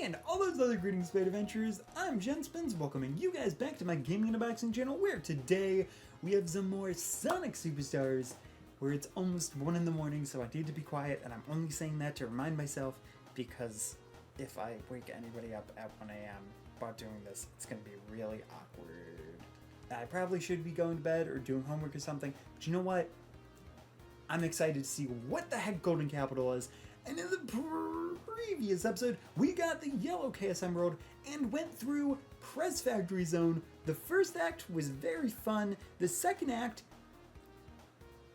And all those other greetings, Spade Adventurers. I'm Jenspins, welcoming you guys back to my Gaming Unboxing channel, where today we have some more Sonic Superstars, where it's almost 1 in the morning, so I need to be quiet, and I'm only saying that to remind myself, because if I wake anybody up at 1 a.m. about doing this, it's going to be really awkward. I probably should be going to bed or doing homework or something, but you know what? I'm excited to see what the heck Golden Capital is. And in the previous episode, we got the yellow Chaos Emerald and went through Press Factory Zone. The first act was very fun. The second act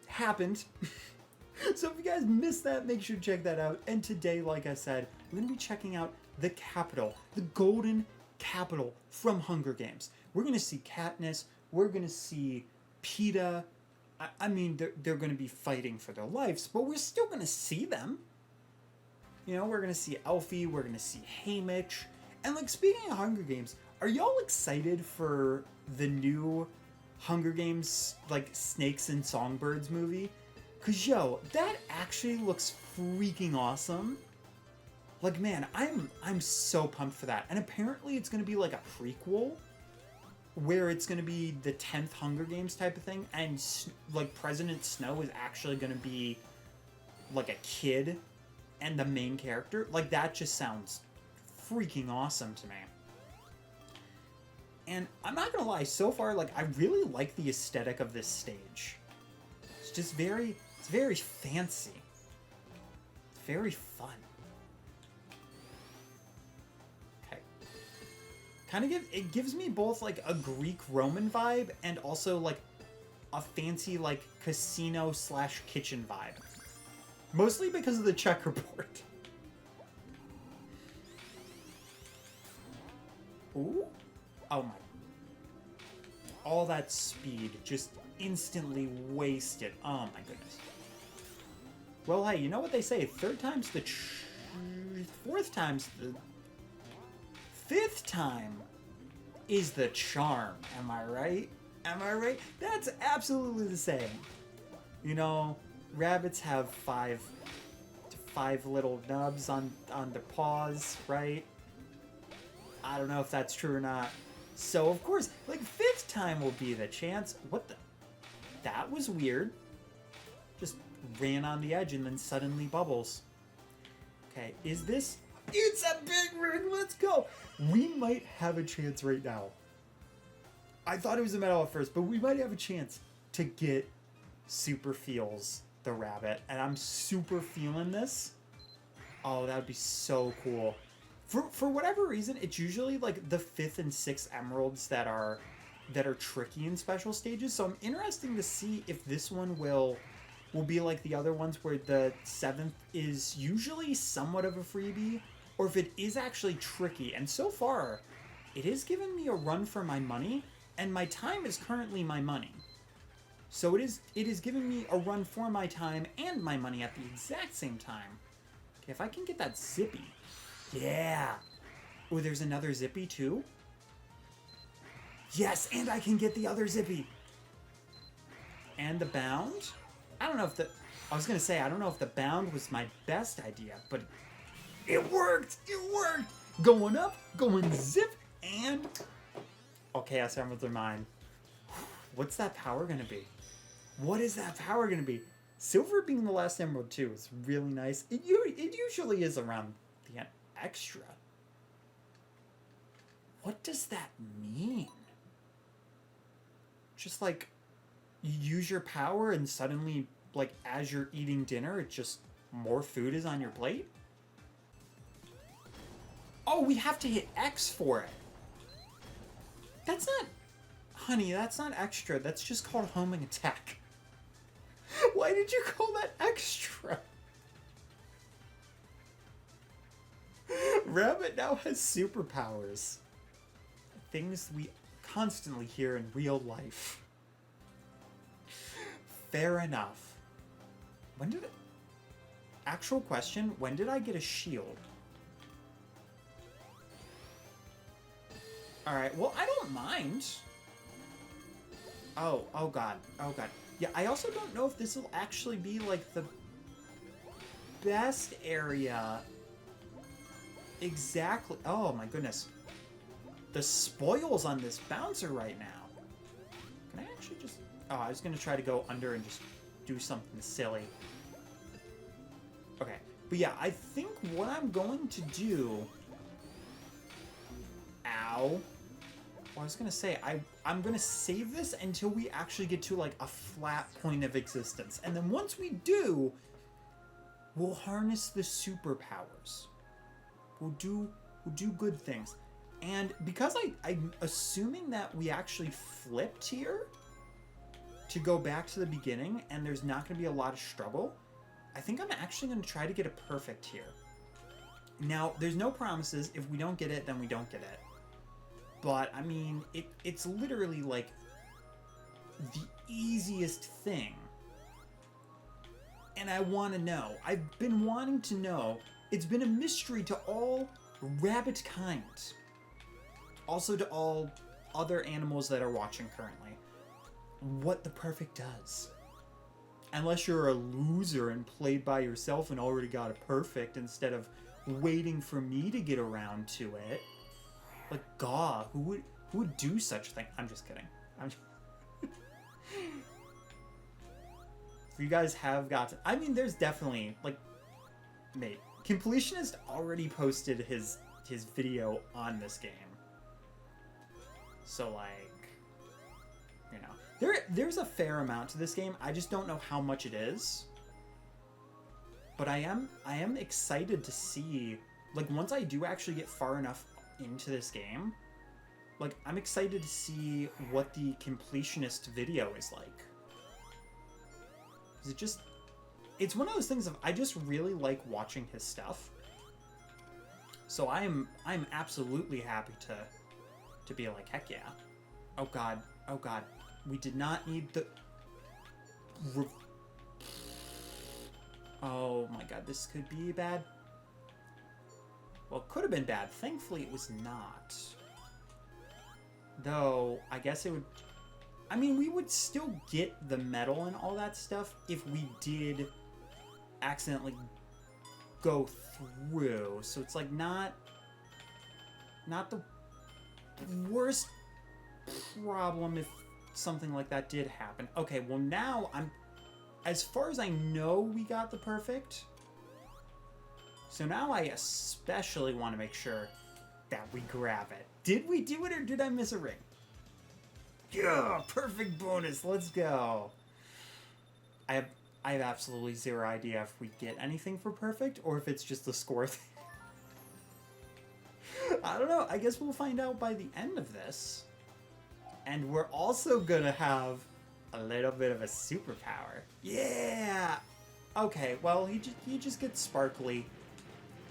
happened. So if you guys missed that, make sure to check that out. And today, like I said, we're going to be checking out the capital, the Golden Capital from Hunger Games. We're going to see Katniss. We're going to see Peeta. I mean, they're going to be fighting for their lives, but we're still going to see them. You know, we're going to see Elfie, we're going to see Haymitch. And like, speaking of Hunger Games, are y'all excited for the new Hunger Games, like, Snakes and Songbirds movie? Cause yo, that actually looks freaking awesome. Like, man, I'm so pumped for that. And apparently it's going to be like a prequel, where it's going to be the 10th Hunger Games type of thing, and like President Snow is actually going to be like a kid and the main character. Like, that just sounds freaking awesome to me. And I'm not gonna lie, so far, like, I really like the aesthetic of this stage. It's just it's very fancy. It's very fun. It gives me both like a Greek-Roman vibe and also like a fancy like casino/kitchen vibe. Mostly because of the checkerboard. Ooh. Oh my. All that speed just instantly wasted. Oh my goodness. Well, hey, you know what they say? Third time's the fourth time's the... Fifth time is the charm. Am I right? Am I right? That's absolutely the same. You know, rabbits have five little nubs on their paws, right? I don't know if that's true or not. So, of course, like, fifth time will be the chance. What the? That was weird. Just ran on the edge and then suddenly bubbles. Okay, is this... It's a big ring, let's go! We might have a chance right now. I thought it was a medal at first, but we might have a chance to get Super Feels the rabbit. And I'm super feeling this. Oh, that would be so cool. For whatever reason, it's usually like the 5th and 6th emeralds that are tricky in special stages. So I'm interested to see if this one will be like the other ones where the 7th is usually somewhat of a freebie, or if it is actually tricky. And so far, it is giving me a run for my money, and my time is currently my money. So it is giving me a run for my time and my money at the exact same time. Okay, if I can get that zippy. Yeah. Oh, there's another zippy too? Yes, and I can get the other zippy. And the bound? I don't know if I was going to say, I don't know if the bound was my best idea, but it worked! It worked! Going up, going zip, and... Okay, Chaos Emeralds are mine. What's that power going to be? What is that power going to be? Silver being the last emerald, too, is really nice. It usually is around the extra. What does that mean? Just like... You use your power and suddenly, like, as you're eating dinner, it just, more food is on your plate? Oh, we have to hit X for it. That's not, honey, that's not extra. That's just called homing attack. Why did you call that extra? Rabbit now has superpowers. Things we constantly hear in real life. Fair enough. When did it... Actual question, when did I get a shield? Alright, well, I don't mind. Oh god. Oh god. Yeah, I also don't know if this will actually be, like, the best area exactly. Oh my goodness. The spoils on this bouncer right now. Can I actually just... Oh, I was going to try to go under and just do something silly. Okay. But yeah, I think what I'm going to do... Ow. Well, I was going to say, I'm going to save this until we actually get to, like, a flat point of existence. And then once we do, we'll harness the superpowers. We'll do good things. And because I'm assuming that we actually flipped here to go back to the beginning and there's not going to be a lot of struggle, I think I'm actually going to try to get a perfect here. Now, there's no promises. If we don't get it, then we don't get it. But, I mean, it's literally, like, the easiest thing. And I want to know. I've been wanting to know. It's been a mystery to all rabbit kind. Also to all other animals that are watching currently. What the perfect does. Unless you're a loser and played by yourself and already got a perfect instead of waiting for me to get around to it. Like, God, who would do such a thing? I'm just kidding. If you guys have gotten... I mean, there's definitely, like... Mate, Completionist already posted his video on this game. So, like... You know. There's a fair amount to this game. I just don't know how much it is. But I am excited to see... Like, once I do actually get far enough into this game... Like, I'm excited to see what the Completionist video is like. It's one of those things of I just really like watching his stuff. So I'm absolutely happy to be like, heck yeah. Oh god. We did not need the... Oh my god, this could be bad. Well, it could have been bad. Thankfully, it was not. Though, I guess it would... I mean, we would still get the medal and all that stuff if we did accidentally go through. So it's like not the worst problem if something like that did happen. Okay, well now as far as I know, we got the perfect. So now I especially want to make sure that we grab it. Did we do it or did I miss a ring? Yeah, perfect bonus. Let's go. I have absolutely zero idea if we get anything for perfect or if it's just the score thing. I don't know. I guess we'll find out by the end of this. And we're also gonna have a little bit of a superpower. Yeah. Okay. Well, he just gets sparkly,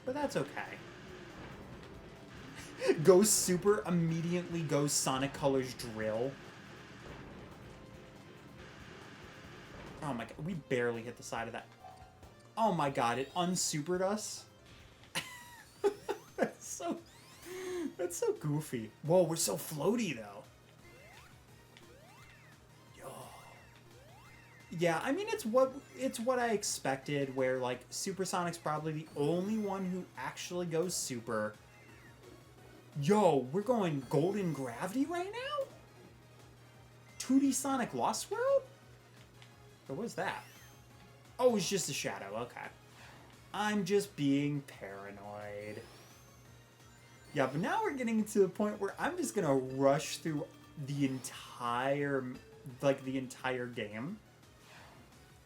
but that's okay. Goes super, immediately goes Sonic Colors Drill. Oh my god, we barely hit the side of that. Oh my god, it unsupered us. That's so goofy. Whoa, we're so floaty though. Yo. Yeah, I mean it's what I expected, where like Supersonic's probably the only one who actually goes super. Yo, we're going Golden Gravity right now? 2D Sonic Lost World? Or what was that? Oh, it's just a shadow. Okay. I'm just being paranoid. Yeah, but now we're getting to the point where I'm just gonna rush through the entire game.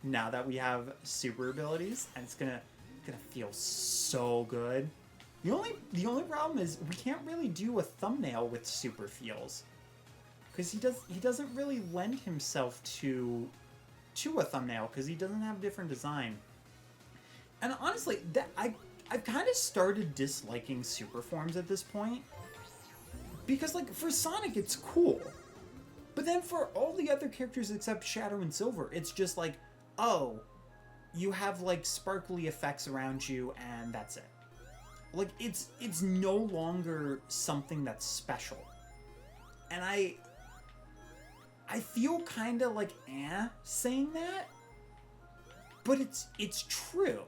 Now that we have super abilities, and it's gonna feel so good. The only problem is we can't really do a thumbnail with super feels, because he doesn't really lend himself to a thumbnail because he doesn't have different design. And honestly, I've kind of started disliking super forms at this point, because like for Sonic it's cool, but then for all the other characters except Shadow and Silver, it's just like, oh, you have like sparkly effects around you and that's it. Like, it's no longer something that's special. And I feel kind of like, saying that. But it's true.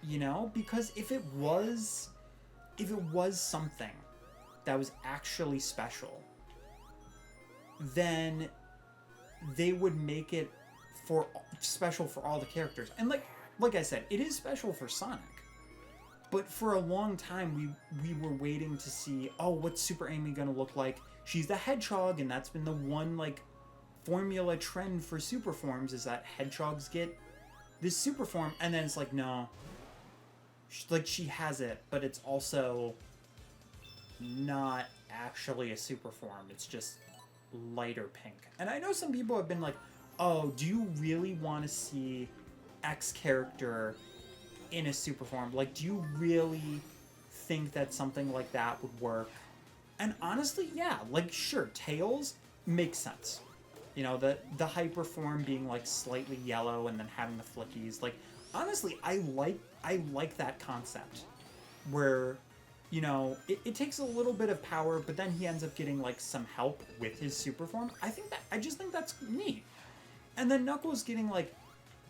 You know? Because if it was if it was something that was actually special, then they would make it for special for all the characters. And like I said, it is special for Sonic. But for a long time, we were waiting to see, oh, what's Super Amy gonna look like? She's the Hedgehog, and that's been the one, like, formula trend for super forms, is that hedgehogs get this super form, and then it's like, no. She has it, but it's also not actually a super form. It's just lighter pink. And I know some people have been like, oh, do you really want to see X character in a super form? Like, do you really think that something like that would work? And honestly, yeah, like, sure, Tails makes sense. You know, the hyper form being like slightly yellow and then having the flickies. Like, honestly, I like that concept where, you know, it takes a little bit of power, but then he ends up getting like some help with his super form. I just think that's neat. And then Knuckles getting like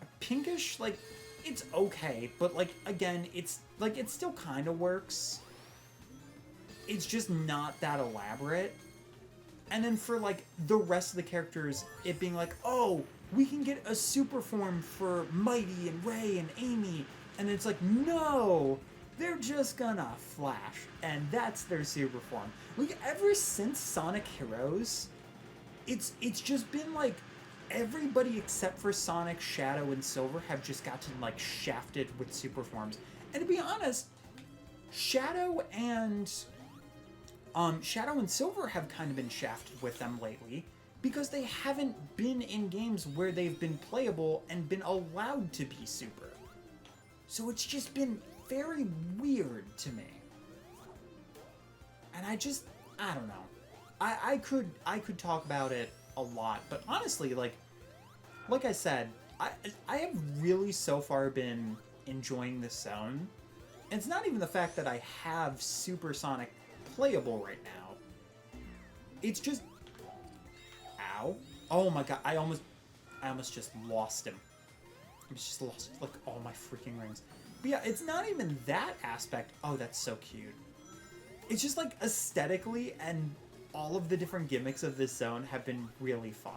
a pinkish, like, it's okay, but like, again, it's like, it still kind of works. It's just not that elaborate. And then for like the rest of the characters, it being like, oh, we can get a super form for Mighty and Ray and Amy. And it's like, no, they're just gonna flash. And that's their super form. Like, ever since Sonic Heroes, it's just been like, everybody except for Sonic, Shadow, and Silver have just gotten like shafted with super forms. And to be honest, Shadow and Silver have kind of been shafted with them lately because they haven't been in games where they've been playable and been allowed to be super. So it's just been very weird to me. And I don't know. I could talk about it a lot, but honestly, like I said, I have really so far been enjoying this zone. And it's not even the fact that I have Super Sonic playable right now. It's just, ow. Oh my god, I almost just lost him. I just lost like all my freaking rings. But yeah, it's not even that aspect. Oh, that's so cute. It's just like aesthetically, and all of the different gimmicks of this zone have been really fun.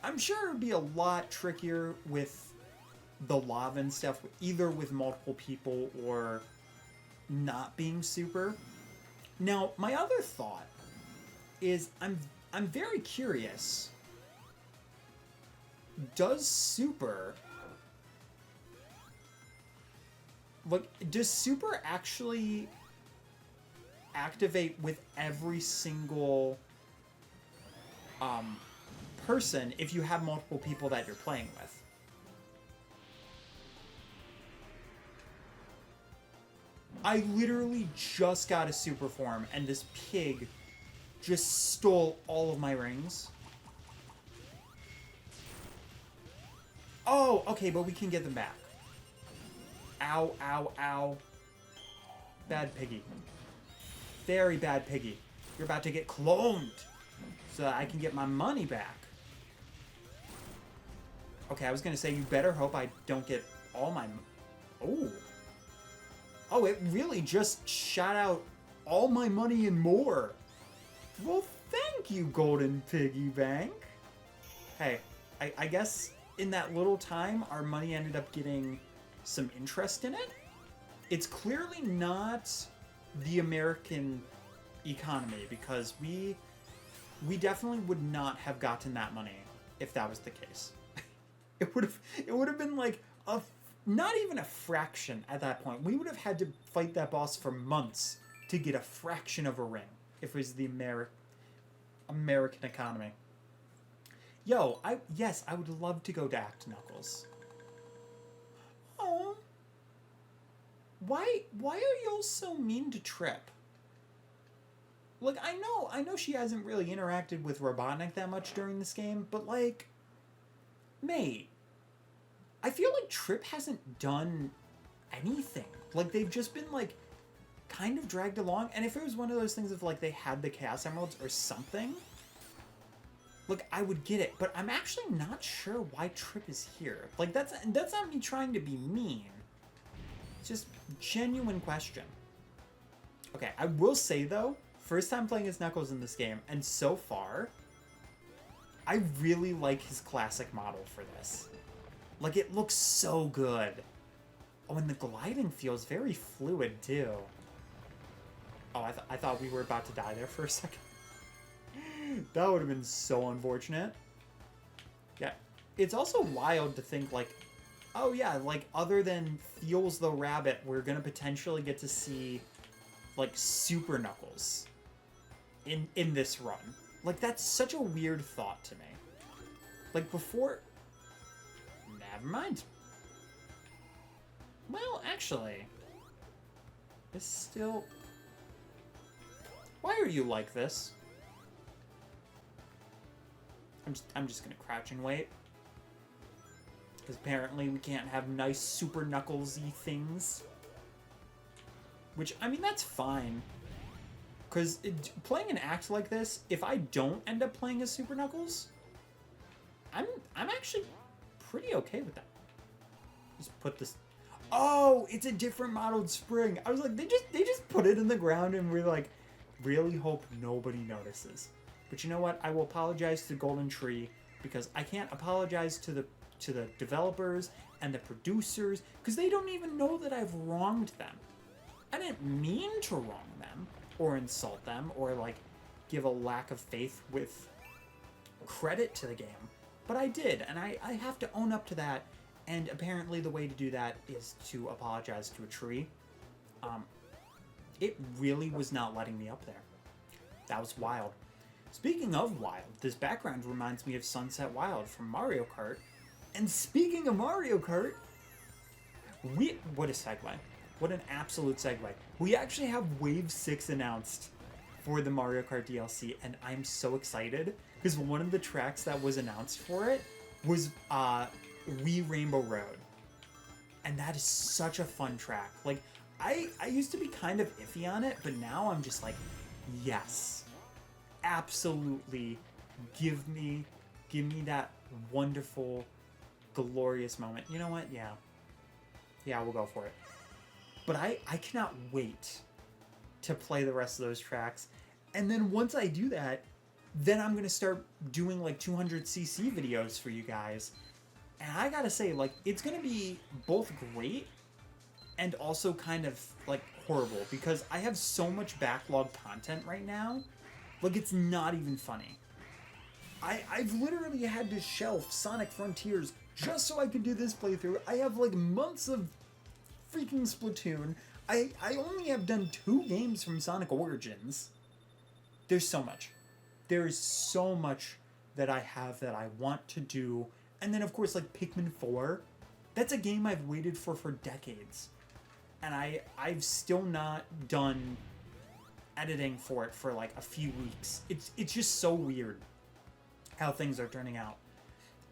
I'm sure it would be a lot trickier with the lava and stuff, either with multiple people or not being super. Now, my other thought is I'm very curious. Does super actually activate with every single person if you have multiple people that you're playing with? I literally just got a super form, and this pig just stole all of my rings. Oh, okay, but we can get them back. Ow, ow, ow. Bad piggy. Very bad piggy. You're about to get cloned so that I can get my money back. Okay, I was gonna say, you better hope I don't get all my... Oh. Oh, it really just shot out all my money and more. Well, thank you, Golden Piggy Bank. Hey, I guess in that little time, our money ended up getting some interest in it. It's clearly not the American economy, because we definitely would not have gotten that money if that was the case. It would have been like not even a fraction at that point. We would have had to fight that boss for months to get a fraction of a ring if it was the American economy. Yo, yes, I would love to go to Act Knuckles. Oh. Why are y'all so mean to Trip? Like, I know she hasn't really interacted with Robotnik that much during this game, but like, mate, I feel like Trip hasn't done anything. Like, they've just been like kind of dragged along, and if it was one of those things of like they had the Chaos Emeralds or something, like, I would get it. But I'm actually not sure why Trip is here. Like, that's not me trying to be mean. It's just genuine question. Okay, I will say though, first time playing as Knuckles in this game, and so far, I really like his classic model for this. Like, it looks so good. Oh, and the gliding feels very fluid, too. Oh, I thought we were about to die there for a second. That would have been so unfortunate. Yeah. It's also wild to think, like, oh yeah, like, other than Feels the Rabbit, we're gonna potentially get to see, like, Super Knuckles in this run. Like, that's such a weird thought to me. Like, before... Never mind. Well, actually... It's still... Why are you like this? I'm just gonna crouch and wait. Because apparently we can't have nice Super Knuckles-y things. Which, I mean, that's fine. Because playing an act like this, if I don't end up playing as Super Knuckles, I'm actually pretty okay with that. Just put this... Oh, it's a different modeled spring. I was like, they just put it in the ground and we're like, really hope nobody notices. But you know what? I will apologize to Golden Tree because I can't apologize to the developers and the producers because they don't even know that I've wronged them. I didn't mean to wrong them or insult them or like give a lack of faith with credit to the game, but I did, and I have to own up to that. And apparently the way to do that is to apologize to a tree. It really was not letting me up there. That was wild. Speaking of wild, this background reminds me of Sunset Wild from Mario Kart. And speaking of Mario Kart, what a segue. What an absolute segue. We actually have Wave 6 announced for the Mario Kart DLC, and I'm so excited because one of the tracks that was announced for it was Wii Rainbow Road. And that is such a fun track. Like, I used to be kind of iffy on it, but now I'm just like, yes. Absolutely. Give me that wonderful, glorious moment. You know what? Yeah. Yeah, we'll go for it. But I cannot wait to play the rest of those tracks. And then once I do that, then I'm going to start doing like 200cc videos for you guys. And I gotta say, like, it's going to be both great and also kind of like horrible because I have so much backlog content right now. Like, it's not even funny. I've literally had to shelf Sonic Frontiers just so I could do this playthrough. I have like months of freaking Splatoon. I only have done 2 games from Sonic Origins. There's so much. There is so much that I have that I want to do. And then, of course, like Pikmin 4. That's a game I've waited for decades. And I've still not done editing for it for like a few weeks. It's just so weird how things are turning out.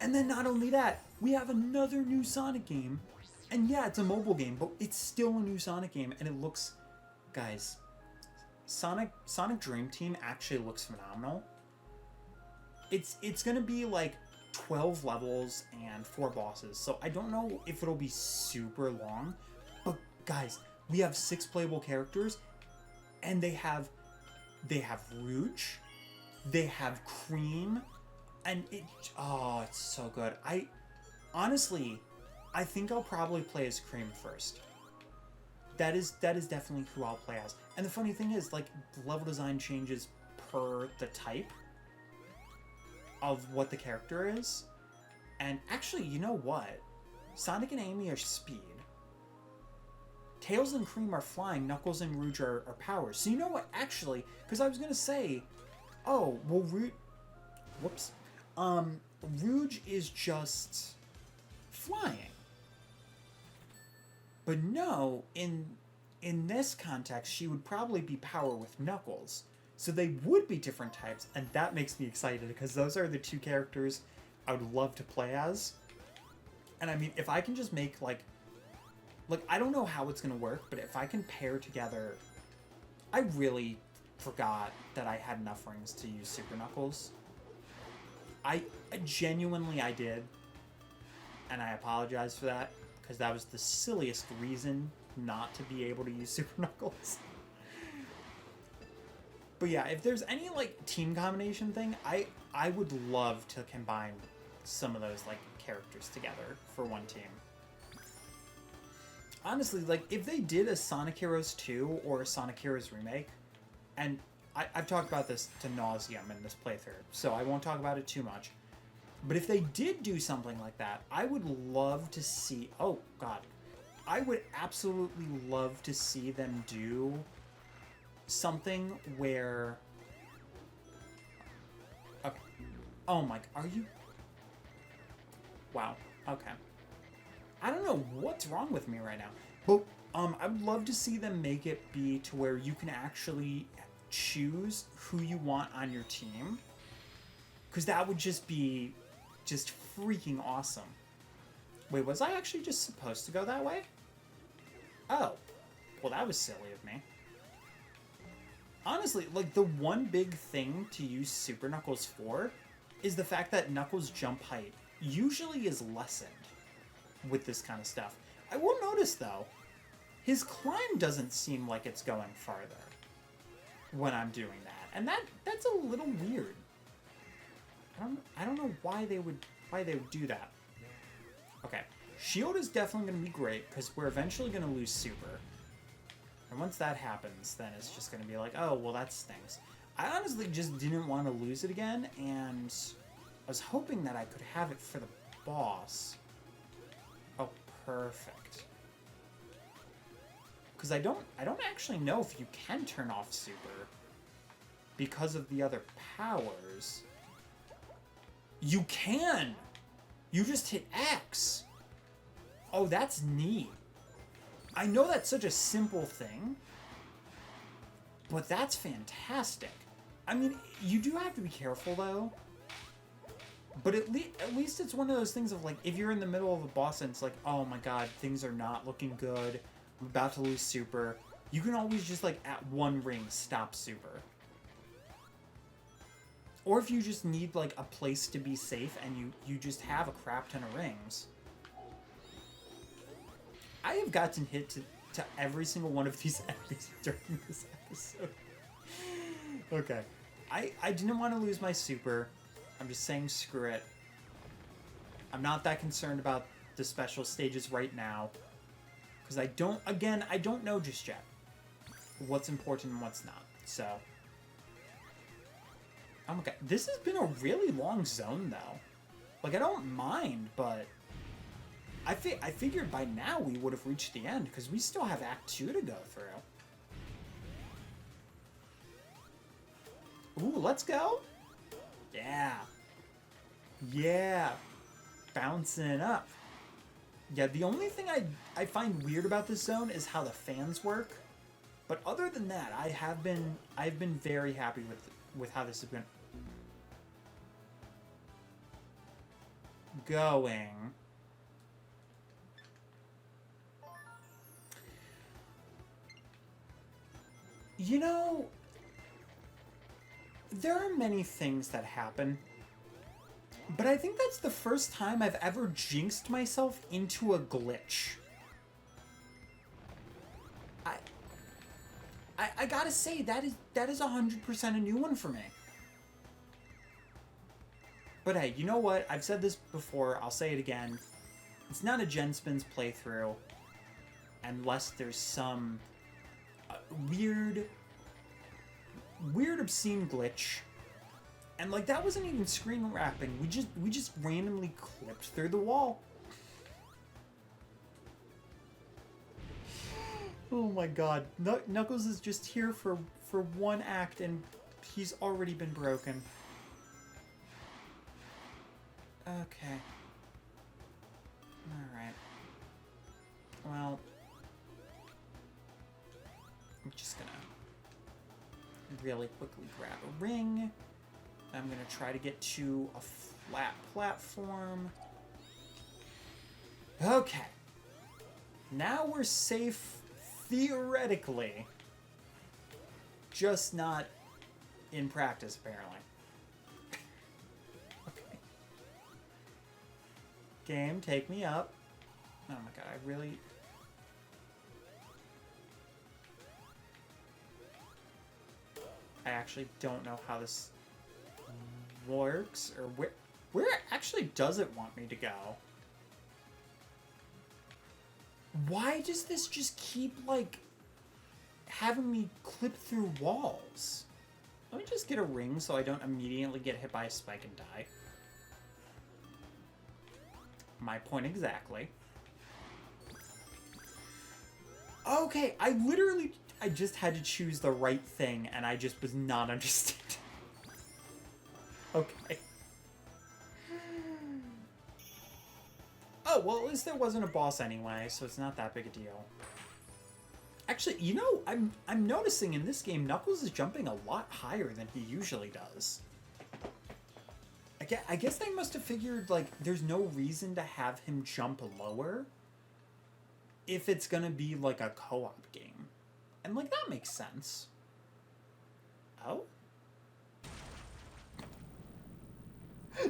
And then not only that, we have another new Sonic game. And yeah, it's a mobile game, but it's still a new Sonic game, and it looks... Guys, Sonic Dream Team actually looks phenomenal. It's gonna be like 12 levels and 4 bosses, so I don't know if it'll be super long, but guys, we have 6 playable characters, and they have Rouge, they have Cream, and it's so good. Honestly, I think I'll probably play as Cream first. That is definitely who I'll play as. And the funny thing is, like, level design changes per the type of what the character is. And actually, you know what? Sonic and Amy are speed. Tails and Cream are flying. Knuckles and Rouge are power. So you know what? Actually, because I was going to say, oh, well, whoops. Rouge is just flying. But no, in this context, she would probably be power with Knuckles. So they would be different types, and that makes me excited, because those are the 2 characters I would love to play as. And I mean, if I can just make, like, I don't know how it's going to work, but if I can pair together... I really forgot that I had enough rings to use Super Knuckles. I genuinely, I did. And I apologize for that, because that was the silliest reason not to be able to use Super Knuckles. But yeah, if there's any like team combination thing, I would love to combine some of those like characters together for one team. Honestly, like if they did a Sonic Heroes 2 or a Sonic Heroes remake, and I've talked about this to nauseum in this playthrough, so I won't talk about it too much. But if they did do something like that, I would love to see... Oh, God. I would absolutely love to see them do something where... Okay. Oh, my... Are you... Wow. Okay. I don't know what's wrong with me right now. But I would love to see them make it be to where you can actually choose who you want on your team. Because that would just be... just freaking awesome. Wait, was I actually just supposed to go that way? Oh. Well, that was silly of me. Honestly, like, the one big thing to use Super Knuckles for is the fact that Knuckles' jump height usually is lessened with this kind of stuff. I will notice, though, his climb doesn't seem like it's going farther when I'm doing that. And that's a little weird. I don't know why they would do that. Okay, Shield is definitely going to be great because we're eventually going to lose Super. And once that happens, then it's just going to be like, oh, well, that stinks. I honestly just didn't want to lose it again, and I was hoping that I could have it for the boss. Oh, perfect. Because I don't actually know if you can turn off Super because of the other powers. You can! You just hit X! Oh, that's neat. I know that's such a simple thing, but that's fantastic. I mean, you do have to be careful, though. But at least it's one of those things of, like, if you're in the middle of a boss and it's like, oh my god, things are not looking good, I'm about to lose Super, you can always just, like, at one ring, stop Super. Or if you just need, like, a place to be safe and you just have a crap ton of rings. I have gotten hit to every single one of these enemies during this episode. Okay. I didn't want to lose my Super. I'm just saying screw it. I'm not that concerned about the special stages right now. Because I don't know just yet what's important and what's not. So... Oh my god, this has been a really long zone, though. Like, I don't mind, but... I figured by now we would have reached the end, because we still have Act 2 to go through. Ooh, let's go! Yeah. Yeah. Bouncing up. Yeah, the only thing I find weird about this zone is how the fans work. But other than that, I've been very happy with how this has been going. You know, there are many things that happen, but I think that's the first time I've ever jinxed myself into a glitch. I gotta say, that is 100% a new one for me. But hey, you know what? I've said this before, I'll say it again. It's not a Gen Spins playthrough unless there's some weird obscene glitch. And like, that wasn't even screen wrapping. We just randomly clipped through the wall. Oh my god. Knuckles is just here for one act and he's already been broken. Okay. Alright. Well, I'm just gonna really quickly grab a ring. I'm gonna try to get to a flat platform. Okay. Now we're safe, theoretically. Just not in practice, apparently. Okay. Game, take me up. Oh my god, I really... I actually don't know how this works, or where actually does it want me to go? Why does this just keep, like, having me clip through walls? Let me just get a ring so I don't immediately get hit by a spike and die. My point exactly. Okay, I just had to choose the right thing, and I just was not understanding. Okay. Oh, well, at least there wasn't a boss anyway, so it's not that big a deal. Actually, you know, I'm noticing in this game, Knuckles is jumping a lot higher than he usually does. I guess they must have figured, like, there's no reason to have him jump lower if it's gonna be, like, a co-op game. And, like, that makes sense. Oh?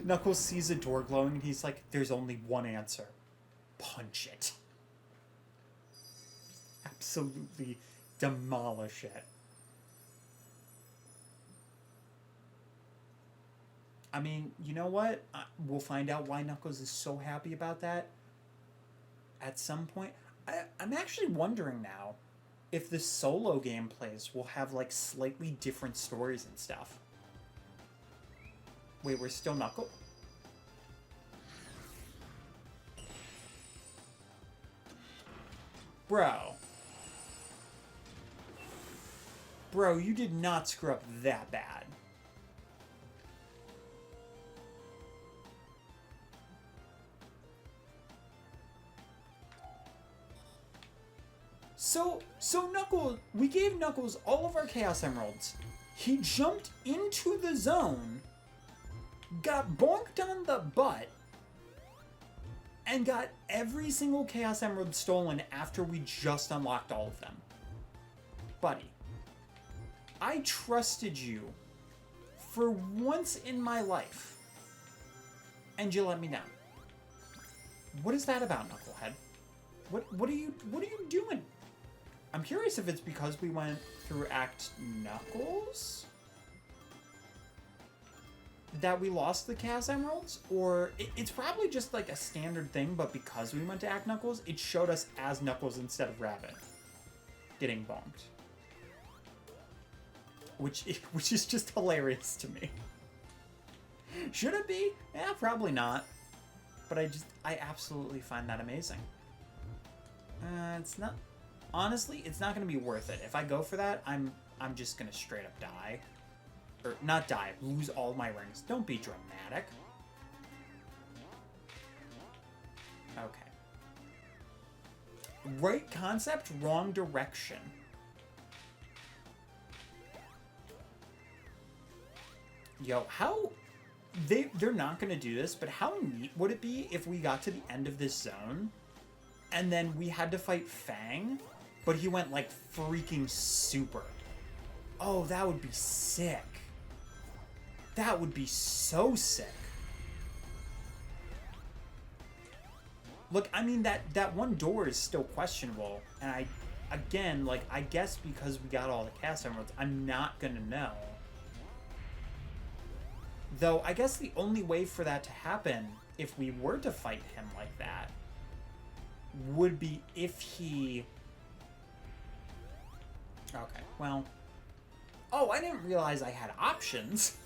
Knuckles sees a door glowing and he's like, there's only one answer. Punch it. Absolutely demolish it. I mean, you know what? We'll find out why Knuckles is so happy about that at some point. I'm actually wondering now if the solo gameplays will have, like, slightly different stories and stuff. Wait, we're still Knuckles? Bro. Bro, you did not screw up that bad. So Knuckles, we gave Knuckles all of our Chaos Emeralds. He jumped into the zone, got bonked on the butt, and got every single Chaos Emerald stolen after we just unlocked all of them. Buddy, I trusted you for once in my life, and you let me down. What is that about, Knucklehead? What are you doing? I'm curious if it's because we went through Act Knuckles that we lost the Chaos Emeralds, or it's probably just like a standard thing, but because we went to Act Knuckles, it showed us as Knuckles instead of Rabbit getting bonked. Which is just hilarious to me. Should it be? Yeah, probably not. But I absolutely find that amazing. It's not... Honestly, it's not going to be worth it. If I go for that, I'm just going to straight up die. Or, not die, lose all my rings. Don't be dramatic. Okay. Right concept, wrong direction. Yo, how... They're not going to do this, but how neat would it be if we got to the end of this zone, and then we had to fight Fang, but he went, like, freaking super. Oh, that would be sick. That would be so sick. Look, I mean, that one door is still questionable, and again, like, I guess because we got all the Chaos Emeralds, I'm not gonna know. Though, I guess the only way for that to happen, if we were to fight him like that, would be if he... Okay, well... Oh, I didn't realize I had options.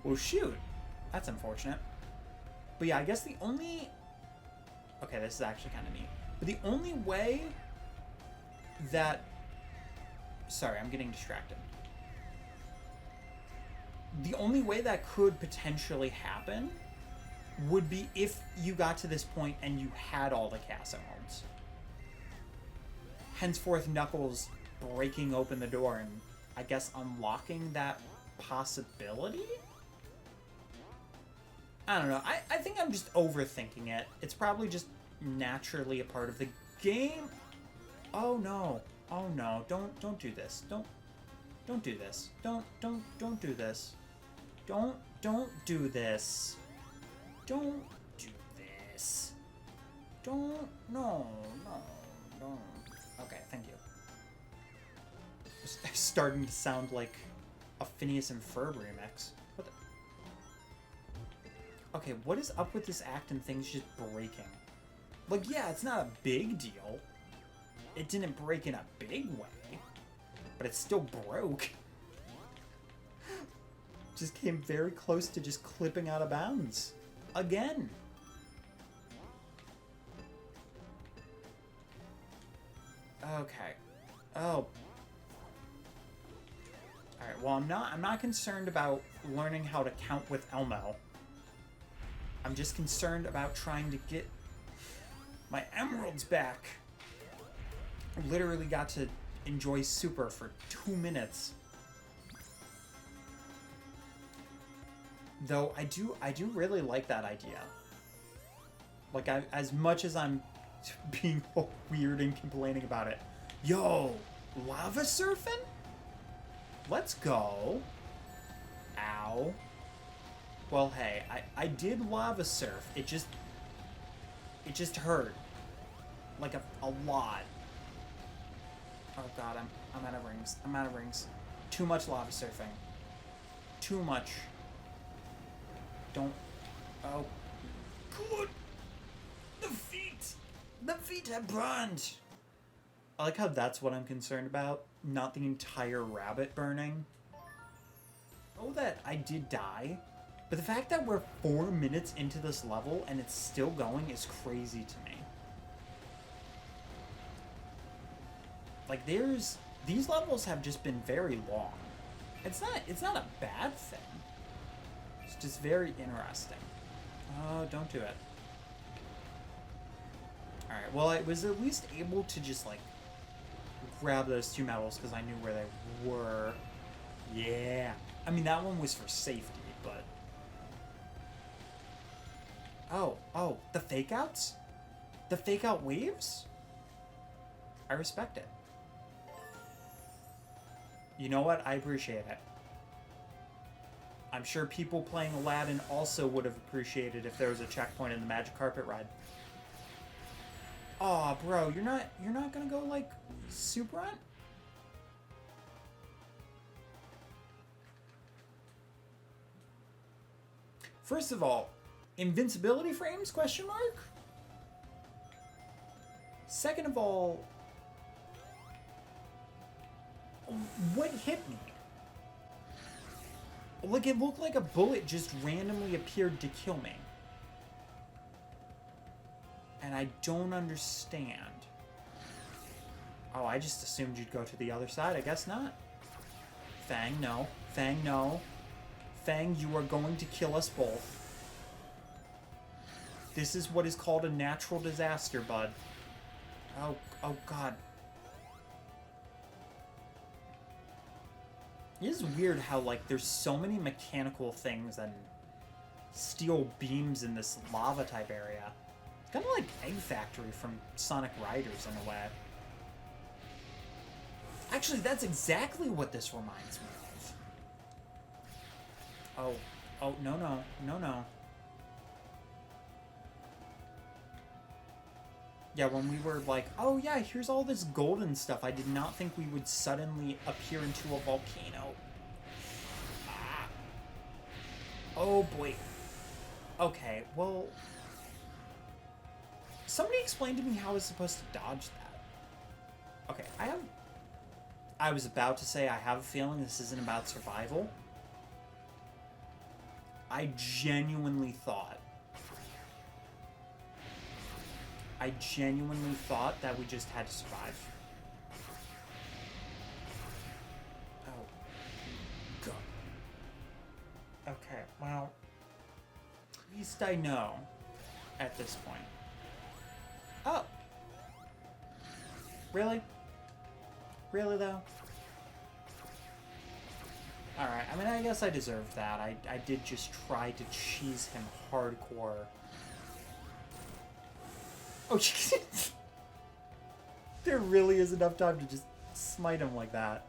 Well, shoot. That's unfortunate. But yeah, I guess the only... Okay, this is actually kind of neat. But the only way that... Sorry, I'm getting distracted. The only way that could potentially happen would be if you got to this point and you had all the Chaos Emeralds. Henceforth, Knuckles breaking open the door and, I guess, unlocking that possibility? I don't know. I think I'm just overthinking it. It's probably just naturally a part of the game. Oh no. Oh no. Don't do this. Don't do this. Don't do this. Don't do this. Don't do this. No. Okay, thank you. starting to sound like a Phineas and Ferb remix. What the... Okay, what is up with this act and things just breaking? Like, yeah, it's not a big deal. It didn't break in a big way, but it still broke. Just came very close to just clipping out of bounds. Again. Okay. Oh. Alright, well I'm not concerned about learning how to count with Elmo. I'm just concerned about trying to get my emeralds back. I literally got to enjoy Super for 2 minutes. Though I do really like that idea. Like, as much as I'm being all weird and complaining about it. Yo, lava surfing? Let's go. Ow. Well, hey, I did lava surf. It just hurt. Like a lot. Oh god, I'm out of rings. I'm out of rings. Too much lava surfing. Too much. Don't... Oh. Good! The feet! The feet have burned! I like how that's what I'm concerned about. Not the entire rabbit burning. Oh, that I did die. But the fact that we're 4 minutes into this level and it's still going is crazy to me. Like, these levels have just been very long. It's not a bad thing. It's just very interesting. Oh, don't do it. Alright, well, I was at least able to just, like, grab those 2 medals because I knew where they were. Yeah. I mean, that one was for safety, but... Oh, the fake outs? The fake out waves? I respect it. You know what? I appreciate it. I'm sure people playing Aladdin also would have appreciated if there was a checkpoint in the Magic Carpet Ride. Aw, bro, you're not gonna go, like, super on? First of all, invincibility frames, question mark? Second of all, what hit me? Like, it looked like a bullet just randomly appeared to kill me. And I don't understand. Oh, I just assumed you'd go to the other side. I guess not. Fang, no. Fang, no. Fang, you are going to kill us both. This is what is called a natural disaster, bud. Oh god. It is weird how, like, there's so many mechanical things and steel beams in this lava-type area. It's kind of like Egg Factory from Sonic Riders, in a way. Actually, that's exactly what this reminds me of. Oh, no. Yeah, when we were like, oh yeah, here's all this golden stuff, I did not think we would suddenly appear into a volcano. Ah. Oh boy. Okay, well... Somebody explain to me how I was supposed to dodge that. Okay, I was about to say I have a feeling this isn't about survival. I genuinely thought that we just had to survive. Oh. God. Okay, well... At least I know at this point. Oh! Really? Really, though? Alright, I mean, I guess I deserved that. I did just try to cheese him hardcore. Oh, there really is enough time to just smite him like that.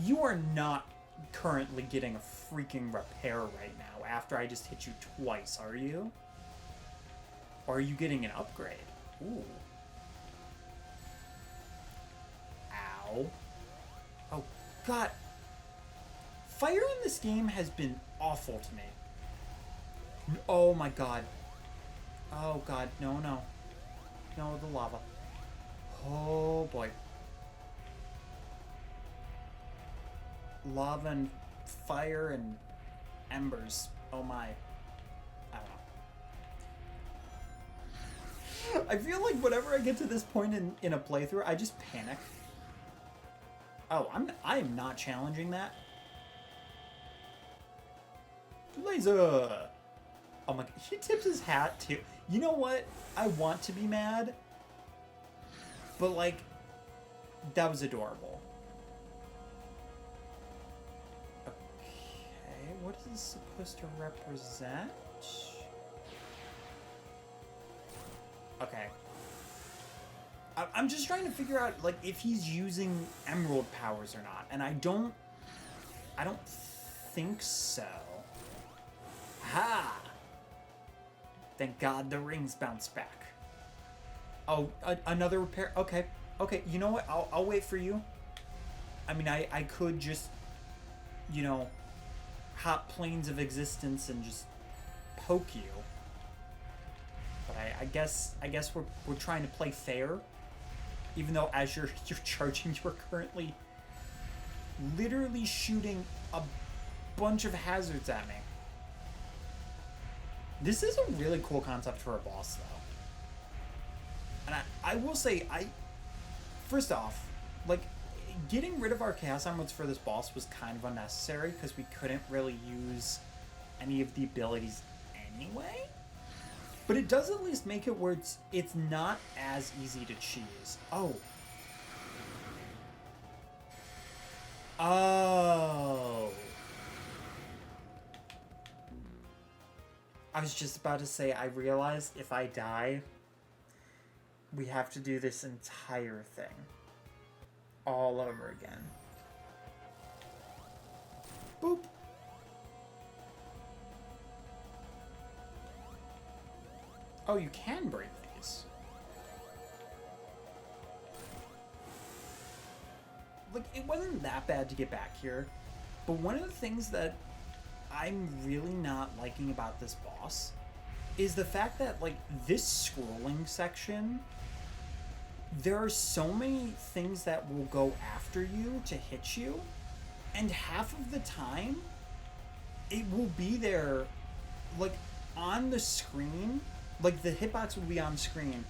You are not currently getting a freaking repair right now after I just hit you twice, are you? Or are you getting an upgrade? Ooh. no. Oh, God. Fire in this game has been awful to me. Oh, my God. Oh, God. No, no. No, the lava. Oh, boy. Lava and fire and embers. Oh, my. I don't know. I feel like whenever I get to this point in a playthrough, I just panic. Oh, I am not challenging that. Laser! Oh my god, he tips his hat too. You know what? I want to be mad, but like, that was adorable. Okay, what is this supposed to represent? Okay. I'm just trying to figure out, like, if he's using emerald powers or not, and I don't think so. Ha! Thank God the rings bounced back. Oh, another repair. Okay, okay. You know what? I'll wait for you. I mean, I could just, you know, hop planes of existence and just poke you. But I guess we're trying to play fair. Even though as you're charging, you're currently literally shooting a bunch of hazards at me. This is a really cool concept for a boss, though. And I will say, first off, like, getting rid of our Chaos Emeralds for this boss was kind of unnecessary because we couldn't really use any of the abilities anyway. But it does at least make it where it's not as easy to cheese. Oh. Oh. I was just about to say, I realized if I die, we have to do this entire thing all over again. Boop. Oh, you can break these. Like, it wasn't that bad to get back here, but one of the things that I'm really not liking about this boss is the fact that, like, this scrolling section, there are so many things that will go after you to hit you, and half of the time, it will be there, like, on the screen. Like, the hitbox will be on screen,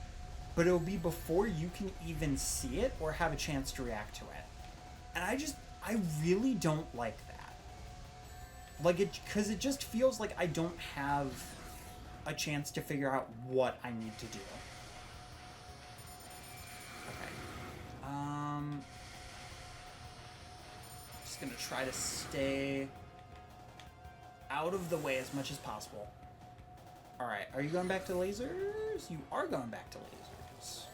but it'll be before you can even see it or have a chance to react to it. And I really don't like that. Like, because it just feels like I don't have a chance to figure out what I need to do. Okay. Just gonna try to stay out of the way as much as possible. Alright, are you going back to lasers? You are going back to lasers.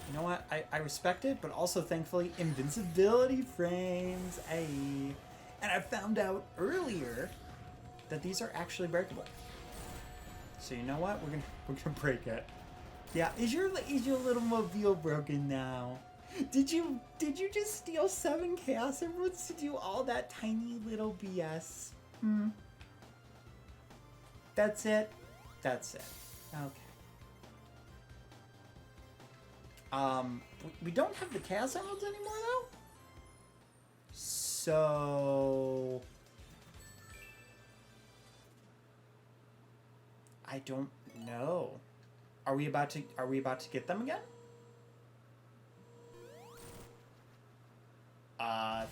You know what? I respect it, but also, thankfully, invincibility frames. Ay. And I found out earlier that these are actually breakable. So you know what? We're gonna break it. Yeah, is your little mobile broken now? Did you just steal 7 Chaos Emeralds to do all that tiny little BS? That's it? That's it. Okay. We don't have the Chaos Emeralds anymore, though? So... I don't know. Are we about to get them again?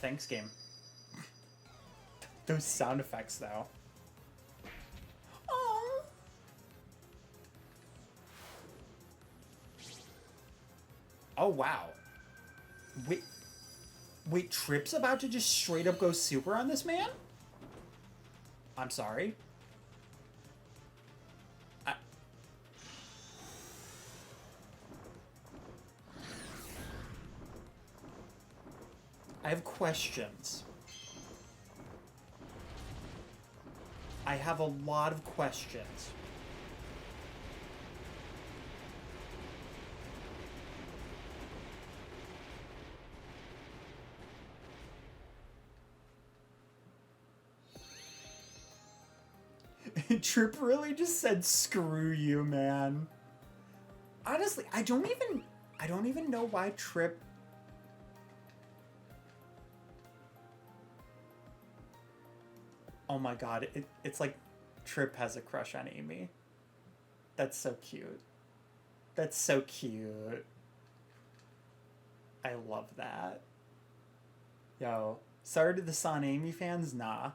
Thanks, game. Those sound effects, though. Oh. Oh, wow. Wait, Trip's about to just straight up go super on this man? I'm sorry. I have questions. I have a lot of questions. Trip really just said, "Screw you, man." Honestly, I don't even know why Trip. Oh my god, it's like Trip has a crush on Amy. That's so cute. That's so cute. I love that. Yo, sorry to the Son Amy fans, nah.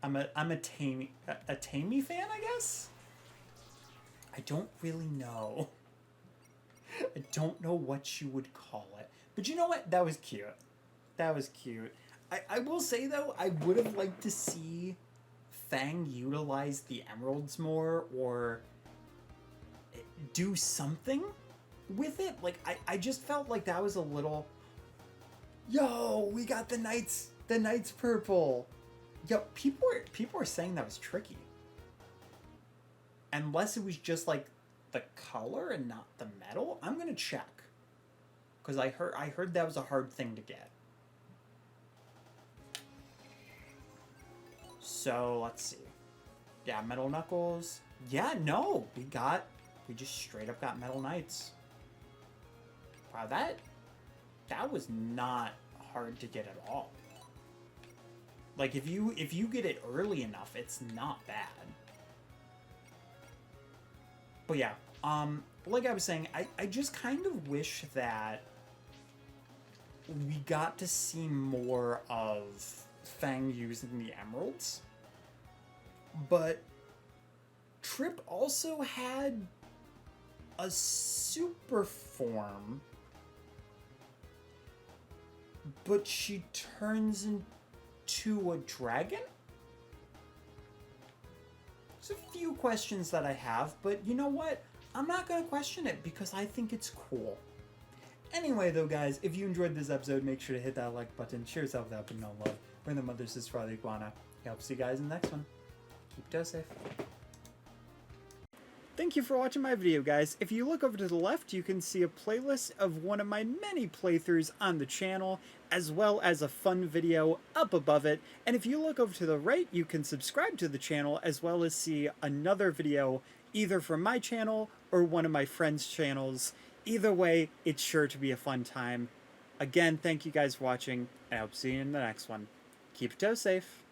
I'm a Tammy fan, I guess? I don't really know. I don't know what you would call it. But you know what? That was cute. That was cute. I will say though, I would have liked to see Fang utilize the emeralds more or do something with it. Like I just felt like that was a little. Yo, we got the Knights purple. Yo, people were saying that was tricky. Unless it was just like the color and not the metal. I'm gonna check. Cause I heard that was a hard thing to get. So let's see. Yeah, Metal Knuckles. Yeah, no, we just straight up got Metal Knights. Wow, that was not hard to get at all. Like if you get it early enough, it's not bad. But yeah, like I was saying, I just kind of wish that we got to see more of Fang using the emeralds. But Trip also had a super form, but she turns into a dragon? There's a few questions that I have, but you know what? I'm not going to question it because I think it's cool. Anyway, though, guys, if you enjoyed this episode, make sure to hit that like button, share yourself with that, but no love. Bring the mother, sister, father, iguana. I hope to see you guys in the next one. Keep toe safe. Thank you for watching my video, guys. If you look over to the left, you can see a playlist of one of my many playthroughs on the channel, as well as a fun video up above it. And if you look over to the right, you can subscribe to the channel, as well as see another video, either from my channel or one of my friends' channels. Either way, it's sure to be a fun time. Again, thank you guys for watching, and I hope to see you in the next one. Keep your toe safe.